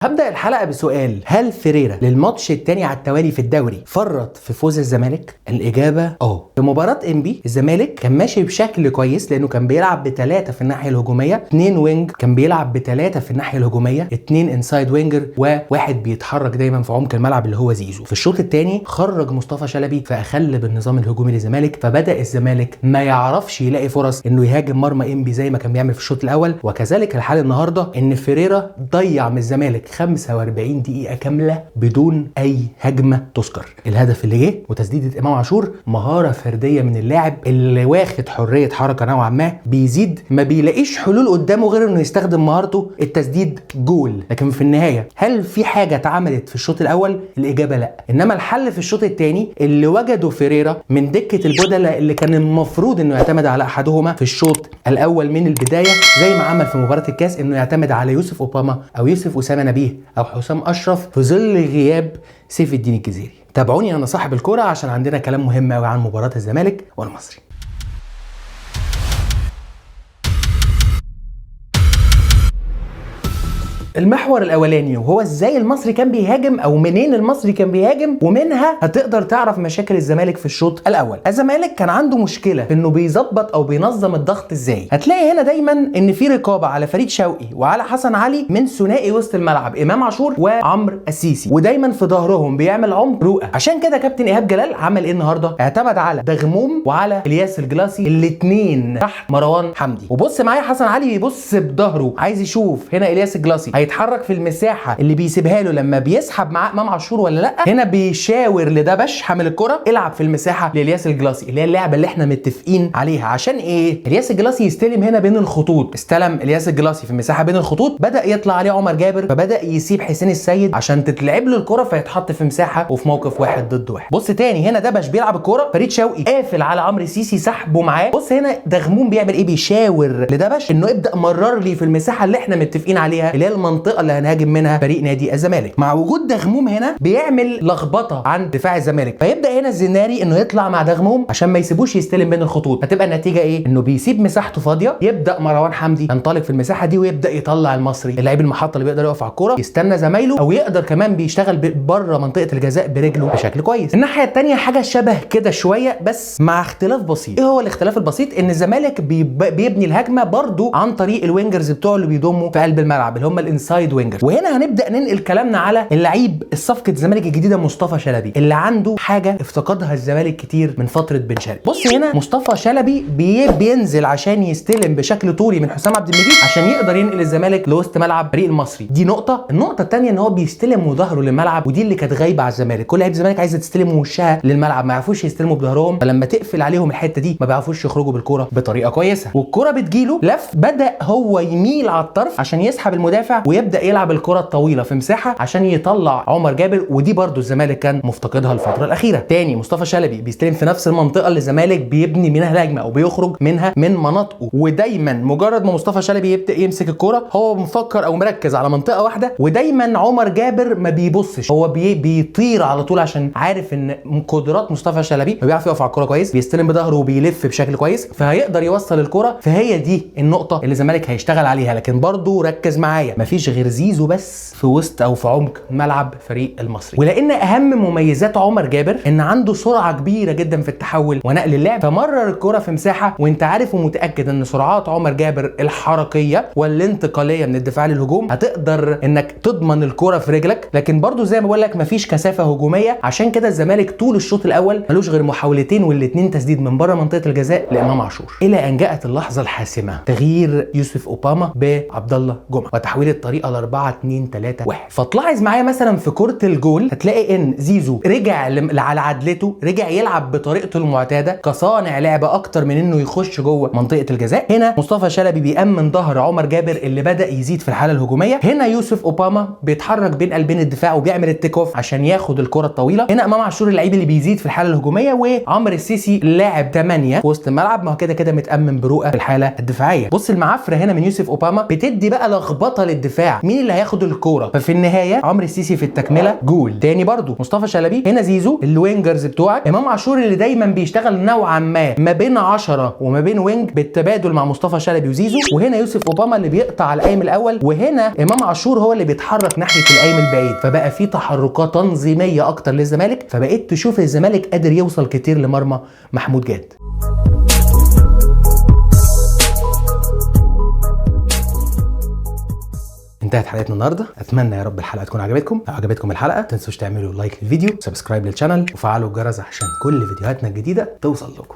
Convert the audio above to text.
هبدأ الحلقة بسؤال: هل فيريرا للماتش الثاني على التوالي في الدوري فرط في فوز الزمالك؟ الإجابة في مباراة انبي الزمالك كان ماشي بشكل كويس لأنه كان بيلعب بثلاثة في الناحية الهجومية، 2 وينج كان بيلعب بثلاثة في الناحية الهجومية، 2 انسايد وينجر وواحد بيتحرك دايما في عمق الملعب اللي هو زيزو. في الشوط الثاني خرج مصطفى شلبي فأخل بالنظام الهجومي للزمالك، فبدأ الزمالك ما يعرفش يلاقي فرص إنه يهاجم مرمى انبي زي ما كان بيعمل في الشوط الأول. وكذلك الحال النهارده إن فيريرا ضيع من الزمالك 45 دقيقة كاملة بدون أي هجمة تذكر. الهدف اللي جه وتسديدة إمام عاشور مهارة فردية من اللاعب اللي واخد حرية حركة نوعا ما، بيزيد ما بيلاقيش حلول قدامه غير إنه يستخدم مهارته التسديد جول. لكن في النهاية هل في حاجة اتعملت في الشوط الأول؟ الإجابة لا. إنما الحل في الشوط الثاني اللي وجده فيريرا من دكة البدلاء اللي كان المفروض إنه يعتمد على أحدهما في الشوط الأول من البداية، زي ما عمل في مباراة الكاس إنه يعتمد على يوسف أوباما أو يوسف أسامة نبيه أو حسام أشرف في ظل غياب سيف الدين الجزيري. تابعوني أنا صاحب الكرة عشان عندنا كلام مهم قوي عن مباراة الزمالك والمصري. المحور الاولاني وهو ازاي المصري كان بيهاجم او منين المصري كان بيهاجم، ومنها هتقدر تعرف مشاكل الزمالك في الشوط الاول. الزمالك كان عنده مشكله في انه بيظبط او بينظم الضغط ازاي. هتلاقي هنا دايما ان في رقابه على فريد شوقي وعلى حسن علي من ثنائي وسط الملعب امام عاشور وعمرو السيسي، ودايما في ظهرهم بيعمل عمق رؤى. عشان كده كابتن ايهاب جلال عمل ايه النهارده؟ اعتمد على دغموم وعلى الياس الجلاسي الاثنين تحت مروان حمدي. وبص معايا حسن علي بيبص بظهره عايز يشوف هنا الياس الجلاسي هيتحرك في المساحه اللي بيسيبها له لما بيسحب معاه امام عاشور ولا لا. هنا بيشاور لدبش حامل الكره العب في المساحه لالياس الجلاسي اللي هي اللعبه اللي احنا متفقين عليها. عشان ايه؟ الياس الجلاسي يستلم هنا بين الخطوط. استلم الياس الجلاسي في المساحه بين الخطوط، بدا يطلع عليه عمر جابر فبدا يسيب حسين السيد عشان تتلعب له الكره فيتحط في مساحه وفي موقف 1 ضد 1. بص تاني هنا دبش بيلعب الكره، فريد شوقي قافل على عمرو السيسي سحبه معاه. بص هنا دغموم بيعمل ايه؟ بيشاور لدبش انه ابدا مرر لي في المساحه اللي احنا متفقين عليها اللي هي المنطقه اللي هنهاجم منها فريق نادي الزمالك. مع وجود دغموم هنا بيعمل لخبطه عند دفاع الزمالك، فيبدا هنا الزناري انه يطلع مع دغموم عشان ما يسيبوش يستلم بين الخطوط. هتبقى النتيجه ايه؟ انه بيسيب مساحته فاضيه، يبدا مروان حمدي ينطلق في المساحه دي ويبدا يطلع المصري اللاعب المحطه اللي بيقدر يقف على الكوره يستنى زمايله او يقدر كمان بيشتغل بره منطقه الجزاء برجله بشكل كويس. الناحيه الثانيه حاجه شبه كده شويه بس مع اختلاف بسيط. ايه هو الاختلاف البسيط؟ ان الزمالك بيبني الهجمه برضو عن طريق الوينجرز بتوعه اللي بيضموا في قلب الملعب اللي هم الانسايد وينجرز. وهنا هنبدا ننقل كلامنا على اللعيب الصفقه الزمالك الجديده مصطفى شلبي اللي عنده حاجه افتقدها الزمالك كتير من فتره بن شرقي. بص هنا مصطفى شلبي بينزل عشان يستلم بشكل طولي من حسام عبد المجيد عشان يقدر ينقل الزمالك لوسط ملعب فريق المصري. دي نقطه. النقطه الثانيه ان هو بيستلم وظهره للملعب، ودي اللي كانت غايبه على الزمالك. كل لعيبه الزمالك عايزه تستلم وشها للملعب، ما يعرفوش يستلموا بظهرهم، فلما تقفل عليهم الحته دي ما بيعرفوش يخرجوا بالكوره بطريقه كويسه. والكوره بتجيله لف، بدا هو يميل على الطرف عشان يسحب المدافع ويبدا يلعب الكره الطويله في مساحه عشان يطلع عمر جابر، ودي برضو الزمالك كان مفتقدها الفتره الاخيره. تاني مصطفى شلبي بيستلم في نفس المنطقه اللي الزمالك بيبني منها الهجمه او بيخرج منها من مناطقه، ودايما مجرد ما مصطفى شلبي يبدا يمسك الكوره هو مفكر او مركز على منطقه واحده، ودايما عمر جابر ما بيبصش، هو بيطير على طول عشان عارف ان قدرات مصطفى شلبي بيعرف يقف على الكوره كويس، بيستلم بظهره وبيلف بشكل كويس فهيقدر يوصل الكوره. فهي دي النقطه اللي الزمالك هيشتغل عليها. لكن برضو ركز معايا مفيش غير زيزو بس في وسط او في عمق ملعب فريق المصري، ولان اهم مميزات عمر جابر ان عنده سرعه كبيره جدا في التحول ونقل اللعب، فمرر الكره في مساحه وانت عارف ومتاكد ان سرعات عمر جابر الحركيه والانتقاليه من الدفاع للهجوم هتقدر انك تضمن الكره في رجلك. لكن برضو زي ما بقول لك مفيش كثافه هجوميه، عشان كده الزمالك طول الشوط الاول ملوش غير محاولتين والاثنين تسديد من بره منطقه الجزاء لامام عاشور، الى ان جاءت اللحظه الحاسمه تغيير يوسف اوباما بعبد الله جمعه وتحويل الطريقه ل 4-2-3-1. فتلاحظ معايا مثلا في كره الجول هتلاقي ان زيزو رجع على عدلته، رجع يلعب بطريقته المعتاده كصانع لعبه اكتر من انه يخش جوه منطقه الجزاء. هنا مصطفى شلبي بيأمن ظهر عمر جابر اللي بدا يزيد في الحاله الهجوميه. هنا يوسف اوباما بيتحرك بين قلبين الدفاع وبيعمل التيك اوف عشان ياخد الكره الطويله. هنا امام عاشور اللعيب اللي بيزيد في الحاله الهجوميه، وعمرو السيسي لاعب 8 في وسط الملعب، ما هو كده متأمن برؤى في الحاله الدفاعيه. بص المعافره هنا من يوسف اوباما بتدي بقى لخبطه للدفاع الدفاع، مين اللي هياخد الكوره. ففي النهايه عمرو السيسي في التكمله جول تاني برضو، مصطفى شلبي، هنا زيزو الوينجرز بتوعك، امام عاشور اللي دايما بيشتغل نوعا ما بين 10 وما بين وينج بالتبادل مع مصطفى شلبي وزيزو، وهنا يوسف اوباما اللي بيقطع القايم الاول، وهنا امام عاشور هو اللي بيتحرك ناحيه القايم البعيد. فبقى في تحركات تنظيميه اكتر للزمالك، فبقيت تشوف الزمالك قادر يوصل كتير لمرمى محمود جاد. انتهت حلقتنا النهارده، اتمنى يا رب الحلقه تكون عجبتكم. لو عجبتكم الحلقه ما تنسوش تعملوا لايك للفيديو، سبسكرايب للشانل، وفعلوا الجرس عشان كل فيديوهاتنا الجديده توصل لكم.